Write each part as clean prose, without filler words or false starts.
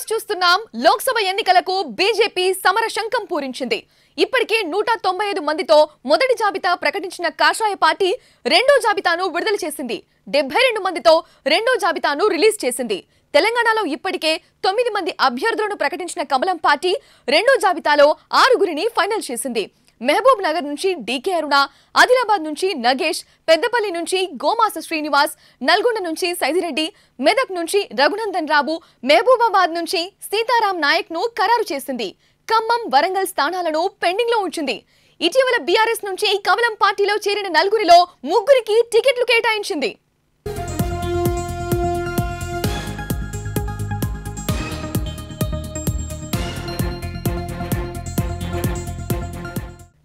News చూస్తున్నాం. లోక్సభ ఎన్నికలకు BJP సమర శంఖం పూరించింది. ఇప్పటికే 195 మందితో మొదటి జాబితా ప్రకటించిన కాషాయ పార్టీ రెండో జాబితాను విడుదల చేసింది. 72 మందితో రెండో జాబితాను రిలీజ్ చేసింది. తెలంగాణలో ఇప్పటికే 9 మంది అభ్యర్థులను ప్రకటించిన కమలం పార్టీ రెండో జాబితాలో 6గురిని ఫైనల్ చేసింది. మహబూబ్ నగర్ నుంచి డీకే అరుణ, ఆదిలాబాద్ నుంచి నగేష్, పెద్దపల్లి నుంచి గోమాస శ్రీనివాస్, నల్గొండ నుంచి సైదిరెడ్డి, మెదక్ నుంచి రఘునందన్ రావు, మహబూబాబాద్ నుంచి సీతారాం నాయక్ ను ఖరారు చేసింది. ఖమ్మం, వరంగల్ స్థానాలను పెండింగ్ లో ఉంచింది. ఇటీవల బీఆర్ఎస్ నుంచి కమలం పార్టీలో చేరిన 4గురిలో 3గురికి టికెట్లు కేటాయించింది.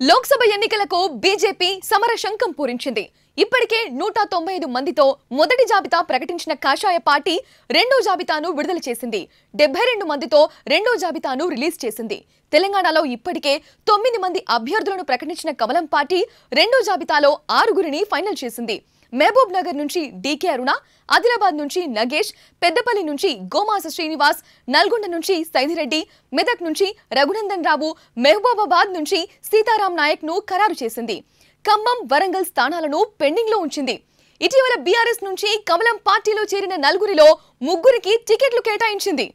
లోక్సభ ఎన్నికలకు బీజేపీ సమర శంఖం పూరించింది. ఇప్పటికే 195 మందితో మొదటి జాబితా ప్రకటించిన కాషాయ పార్టీ రెండో జాబితాను విడుదల చేసింది. 72 మందితో రెండో జాబితాను రిలీజ్ చేసింది. తెలంగాణలో ఇప్పటికే 9 మంది అభ్యర్థులను ప్రకటించిన కమలం పార్టీ రెండో జాబితాలో 6గురిని ఫైనల్ చేసింది. మహబూబ్ నగర్ నుంచి డీకే అరుణ, ఆదిలాబాద్ నుంచి నగేష్, పెద్దపల్లి నుంచి గోమాస శ్రీనివాస్, నల్గొండ నుంచి సైదిరెడ్డి, మెదక్ నుంచి రఘునందన్ రావు, మహబూబాబాద్ నుంచి సీతారాం నాయక్ ను ఖరారు చేసింది. ఖమ్మం, వరంగల్ స్థానాలను పెండింగ్ లో ఉంచింది. ఇటీవల బీఆర్ఎస్ నుంచి కమలం పార్టీలో చేరిన 4గురిలో 3గురికి టికెట్లు కేటాయించింది.